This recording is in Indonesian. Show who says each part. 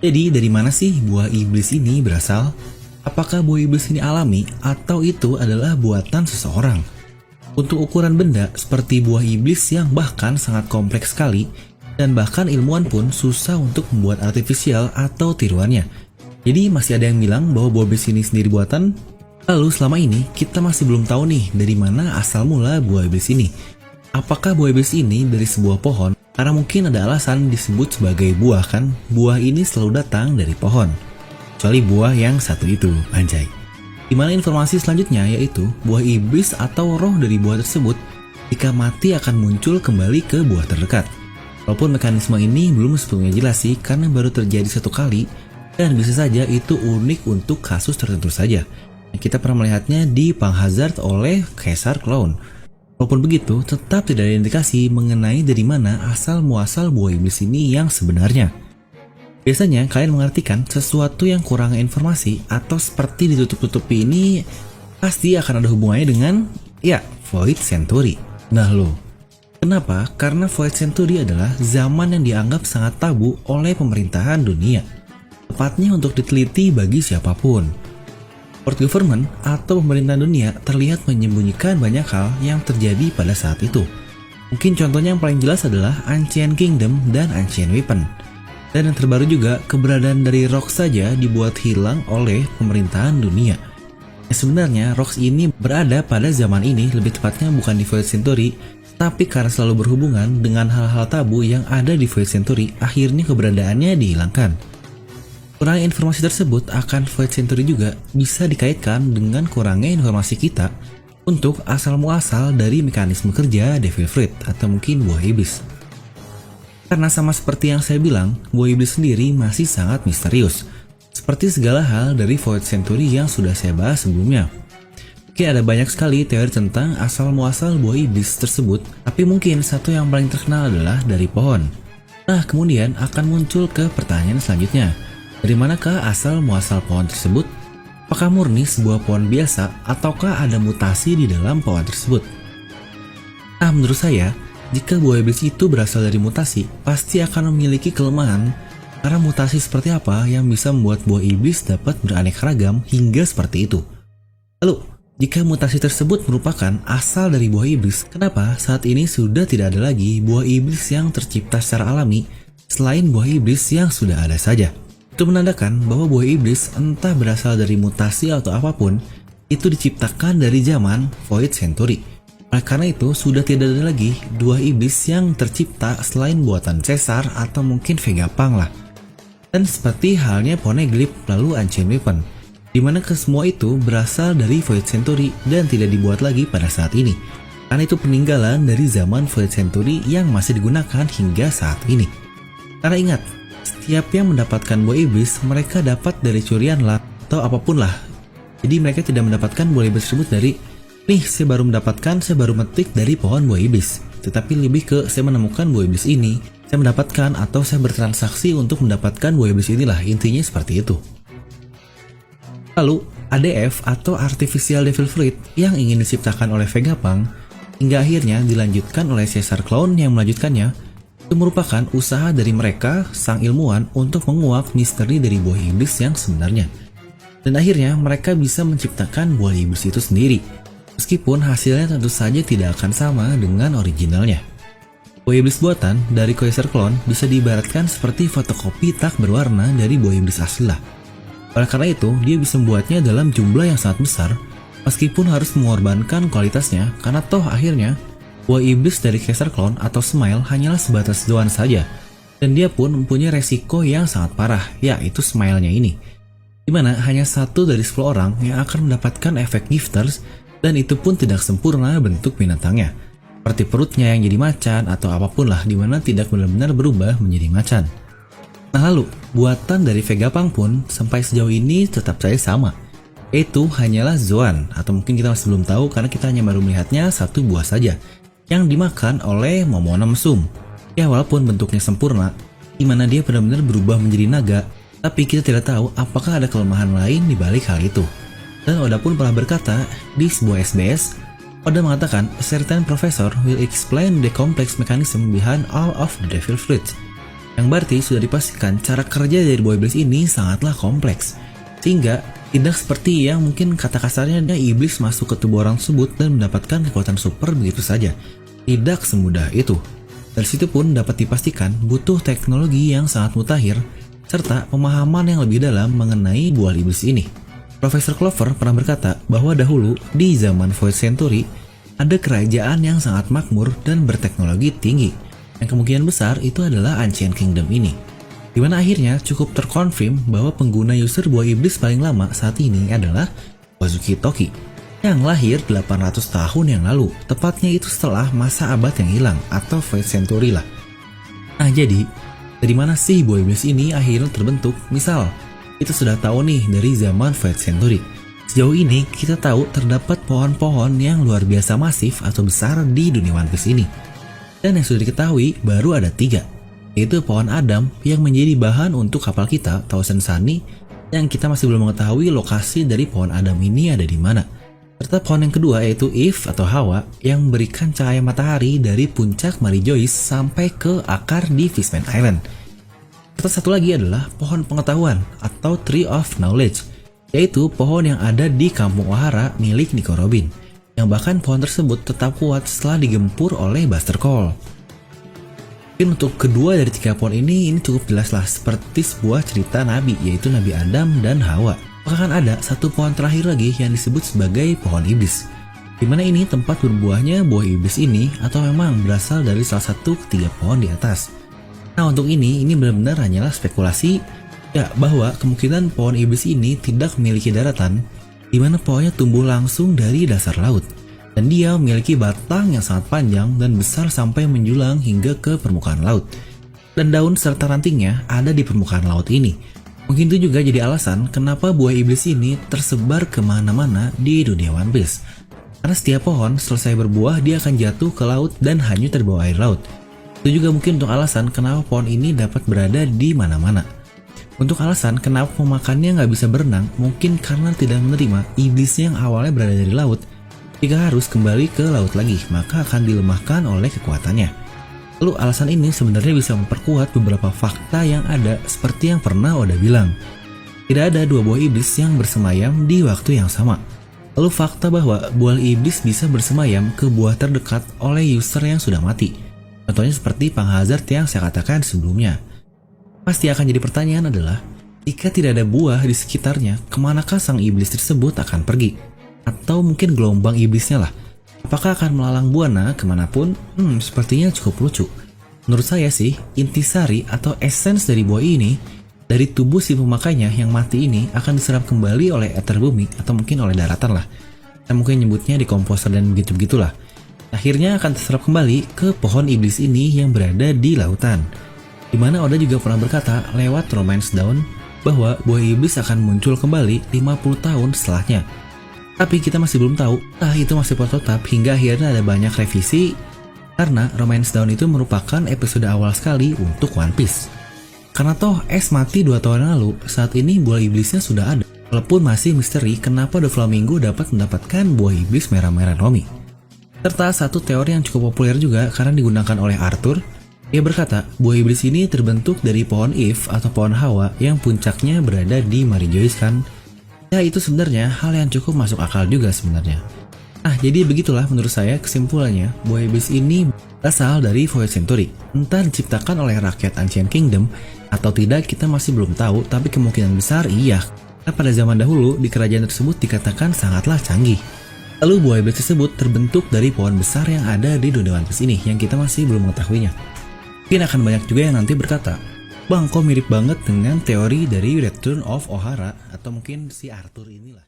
Speaker 1: Jadi dari mana sih buah iblis ini berasal? Apakah buah iblis ini alami atau itu adalah buatan seseorang? Untuk ukuran benda seperti buah iblis yang bahkan sangat kompleks sekali dan bahkan ilmuwan pun susah untuk membuat artifisial atau tiruannya. Jadi masih ada yang bilang bahwa buah iblis ini sendiri buatan. Lalu selama ini kita masih belum tahu nih dari mana asal mula buah iblis ini. Apakah buah iblis ini dari sebuah pohon? Karena mungkin ada alasan disebut sebagai buah kan, buah ini selalu datang dari pohon. Kecuali buah yang satu itu, anjay. Dimana informasi selanjutnya yaitu buah iblis atau roh dari buah tersebut jika mati akan muncul kembali ke buah terdekat. Walaupun mekanisme ini belum sepenuhnya jelas sih karena baru terjadi satu kali dan bisa saja itu unik untuk kasus tertentu saja. Kita pernah melihatnya di Panghazard oleh Caesar Clown. Walaupun begitu, tetap tidak ada indikasi mengenai dari mana asal muasal buah iblis ini yang sebenarnya. Biasanya kalian mengartikan sesuatu yang kurang informasi atau seperti ditutup-tutupi ini pasti akan ada hubungannya dengan, ya, Void Century. Nah loh, kenapa? Karena Void Century adalah zaman yang dianggap sangat tabu oleh pemerintahan dunia. Tepatnya untuk diteliti bagi siapapun. World Government atau pemerintahan dunia terlihat menyembunyikan banyak hal yang terjadi pada saat itu. Mungkin contohnya yang paling jelas adalah Ancient Kingdom dan Ancient Weapon. Dan yang terbaru juga, keberadaan dari Rocks saja dibuat hilang oleh pemerintahan dunia. Sebenarnya Rocks ini berada pada zaman ini, lebih tepatnya bukan di Void Century, tapi karena selalu berhubungan dengan hal-hal tabu yang ada di Void Century, akhirnya keberadaannya dihilangkan. Kurangnya informasi tersebut akan Void Century juga bisa dikaitkan dengan kurangnya informasi kita untuk asal-muasal dari mekanisme kerja Devil Fruit atau mungkin buah iblis. Karena sama seperti yang saya bilang, buah iblis sendiri masih sangat misterius, seperti segala hal dari Void Century yang sudah saya bahas sebelumnya. Mungkin ada banyak sekali teori tentang asal-muasal buah iblis tersebut, tapi mungkin satu yang paling terkenal adalah dari pohon. Nah, kemudian akan muncul ke pertanyaan selanjutnya. Dari manakah asal muasal pohon tersebut? Apakah murni sebuah pohon biasa ataukah ada mutasi di dalam pohon tersebut? Nah, menurut saya, jika buah iblis itu berasal dari mutasi, pasti akan memiliki kelemahan karena mutasi seperti apa yang bisa membuat buah iblis dapat beraneka ragam hingga seperti itu. Lalu, jika mutasi tersebut merupakan asal dari buah iblis, kenapa saat ini sudah tidak ada lagi buah iblis yang tercipta secara alami selain buah iblis yang sudah ada saja? Itu menandakan bahwa buah iblis entah berasal dari mutasi atau apapun, itu diciptakan dari zaman Void Century. Oleh karena itu, sudah tidak ada lagi dua iblis yang tercipta selain buatan Caesar atau mungkin Vegapunk lah. Dan seperti halnya Poneglyph lalu Ancient Weapon, dimana kesemua itu berasal dari Void Century dan tidak dibuat lagi pada saat ini. Karena itu peninggalan dari zaman Void Century yang masih digunakan hingga saat ini. Karena ingat, setiap yang mendapatkan buah iblis, mereka dapat dari curian lah atau apapun lah. Jadi mereka tidak mendapatkan buah iblis tersebut dari, nih saya baru metik dari pohon buah iblis. Tetapi lebih ke saya menemukan buah iblis ini, saya mendapatkan atau saya bertransaksi untuk mendapatkan buah iblis inilah, intinya seperti itu. Lalu, ADF atau Artificial Devil Fruit yang ingin diciptakan oleh Vegapunk, hingga akhirnya dilanjutkan oleh Caesar Clown yang melanjutkannya, itu merupakan usaha dari mereka, sang ilmuwan, untuk menguak misteri dari buah iblis yang sebenarnya. Dan akhirnya mereka bisa menciptakan buah iblis itu sendiri, meskipun hasilnya tentu saja tidak akan sama dengan originalnya. Buah iblis buatan dari Caesar Clown bisa diibaratkan seperti fotokopi tak berwarna dari buah iblis asli lah. Oleh karena itu, dia bisa membuatnya dalam jumlah yang sangat besar, meskipun harus mengorbankan kualitasnya, karena toh akhirnya buah iblis dari Caesar Clown atau Smile hanyalah sebatas doan saja, dan dia pun mempunyai resiko yang sangat parah, yaitu Smile-nya ini, dimana hanya 1 dari 10 orang yang akan mendapatkan efek gifters, dan itu pun tidak sempurna bentuk binatangnya, seperti perutnya yang jadi macan atau apapun lah, dimana tidak benar-benar berubah menjadi macan. Nah lalu, buatan dari Vegapunk pun sampai sejauh ini tetap saja sama, yaitu hanyalah Zoan, atau mungkin kita masih belum tahu karena kita hanya baru melihatnya 1 buah saja, yang dimakan oleh Momona Mesum. Ya walaupun bentuknya sempurna, dimana dia benar-benar berubah menjadi naga, tapi kita tidak tahu apakah ada kelemahan lain di balik hal itu. Dan Oda pun pernah berkata di sebuah SBS, Oda mengatakan, "A certain professor will explain the complex mechanism behind all of the devil fruits." Yang berarti sudah dipastikan cara kerja dari buah iblis ini sangatlah kompleks. Sehingga tidak seperti yang mungkin kata kasarnya iblis masuk ke tubuh orang tersebut dan mendapatkan kekuatan super begitu saja. Tidak semudah itu. Dari situ pun dapat dipastikan butuh teknologi yang sangat mutakhir serta pemahaman yang lebih dalam mengenai buah iblis ini. Profesor Clover pernah berkata bahwa dahulu di zaman Void Century ada kerajaan yang sangat makmur dan berteknologi tinggi. Yang kemungkinan besar itu adalah Ancient Kingdom ini. Dimana akhirnya cukup terkonfirm bahwa pengguna user buah iblis paling lama saat ini adalah Wazuki Toki yang lahir 800 tahun yang lalu, tepatnya itu setelah masa abad yang hilang atau Void Century lah. Nah jadi, dari mana sih buah iblis ini akhirnya terbentuk? Misal, kita sudah tahu nih dari zaman Void Century. Sejauh ini kita tahu terdapat pohon-pohon yang luar biasa masif atau besar di dunia One Piece ini. Dan yang sudah diketahui baru ada 3, yaitu pohon Adam yang menjadi bahan untuk kapal kita, Thousand Sunny, yang kita masih belum mengetahui lokasi dari pohon Adam ini ada di mana. Serta pohon yang kedua yaitu Eve atau Hawa yang memberikan cahaya matahari dari puncak Mary Joyce sampai ke akar di Fishman Island. Serta satu lagi adalah pohon pengetahuan atau Tree of Knowledge, yaitu pohon yang ada di kampung Ohara milik Nico Robin, yang bahkan pohon tersebut tetap kuat setelah digempur oleh Buster Cole. Mungkin untuk kedua dari 3 pohon ini cukup jelas lah seperti sebuah cerita nabi, yaitu Nabi Adam dan Hawa. Bahkan ada satu pohon terakhir lagi yang disebut sebagai pohon iblis, dimana ini tempat berbuahnya buah iblis ini atau memang berasal dari salah satu ketiga pohon di atas. Nah untuk ini benar-benar hanyalah spekulasi ya, bahwa kemungkinan pohon iblis ini tidak memiliki daratan, dimana pohonnya tumbuh langsung dari dasar laut, dan dia memiliki batang yang sangat panjang dan besar sampai menjulang hingga ke permukaan laut, dan daun serta rantingnya ada di permukaan laut ini. Mungkin itu juga jadi alasan kenapa buah iblis ini tersebar kemana-mana di dunia One Piece. Karena setiap pohon selesai berbuah dia akan jatuh ke laut dan hanyut terbawa air laut. Itu juga mungkin untuk alasan kenapa pohon ini dapat berada di mana-mana. Untuk alasan kenapa pemakannya nggak bisa berenang, mungkin karena tidak menerima iblisnya yang awalnya berada di laut. Jika harus kembali ke laut lagi, maka akan dilemahkan oleh kekuatannya. Lalu alasan ini sebenarnya bisa memperkuat beberapa fakta yang ada seperti yang pernah Oda bilang. Tidak ada 2 buah iblis yang bersemayam di waktu yang sama. Lalu fakta bahwa buah iblis bisa bersemayam ke buah terdekat oleh user yang sudah mati. Contohnya seperti Pang Hazard yang saya katakan sebelumnya. Pasti akan jadi pertanyaan adalah, jika tidak ada buah di sekitarnya, kemanakah sang iblis tersebut akan pergi? Atau mungkin gelombang iblisnya lah. Apakah akan melalang buana kemanapun? Sepertinya cukup lucu. Menurut saya sih, intisari atau essence dari buah ini, dari tubuh si pemakainya yang mati ini akan diserap kembali oleh ether bumi atau mungkin oleh daratan lah. Kita mungkin nyebutnya dekomposer dan begitu-begitulah. Akhirnya akan terserap kembali ke pohon iblis ini yang berada di lautan. Dimana Oda juga pernah berkata lewat Romance Dawn bahwa buah iblis akan muncul kembali 50 tahun setelahnya. Tapi kita masih belum tahu, itu masih prototipe hingga akhirnya ada banyak revisi karena Romance Dawn itu merupakan episode awal sekali untuk One Piece. Karena toh S mati 2 tahun lalu, saat ini buah iblisnya sudah ada. Walaupun masih misteri kenapa Doflamingo dapat mendapatkan buah iblis merah-merah Romi. Serta satu teori yang cukup populer juga karena digunakan oleh Arthur. Dia berkata buah iblis ini terbentuk dari pohon Eve atau pohon Hawa yang puncaknya berada di Mary Joyce kan. Ya itu sebenarnya hal yang cukup masuk akal juga sebenarnya. Nah jadi begitulah menurut saya kesimpulannya, buah iblis ini berasal dari Void Century. Entah diciptakan oleh rakyat Ancient Kingdom atau tidak kita masih belum tahu, tapi kemungkinan besar iya. Karena pada zaman dahulu di kerajaan tersebut dikatakan sangatlah canggih. Lalu buah iblis tersebut terbentuk dari pohon besar yang ada di dunia One Piece ini yang kita masih belum mengetahuinya. Mungkin akan banyak juga yang nanti berkata, Bang, kok mirip banget dengan teori dari Return of Ohara atau mungkin si Arthur inilah.